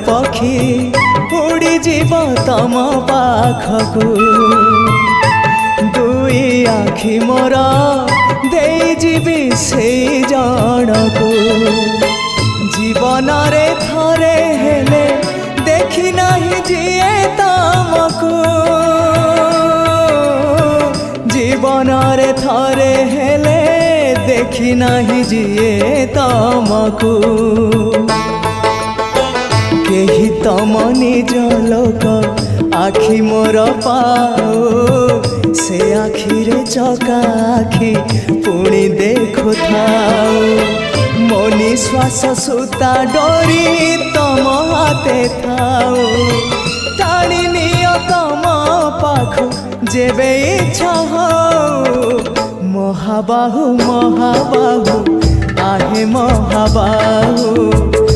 पक्षी उड़ी जीव तम पाखकू दुई आखि मोर देई जीवी से जनकू जीवन रे थरे हेले देखी नहीं जिए तमकू जीवन रे थरे हेले देखी नहीं जिए तमकू केही तम निज लोक आखि मोर पाओ से आखि रे चका आखि पुणी देखु थाओ मो निश्वास सुता डोरी तम हाथे थाओ टाणी नियो तम पाखु जेबे इच्छा हो महाबाहु महाबाहु आहे महाबाहु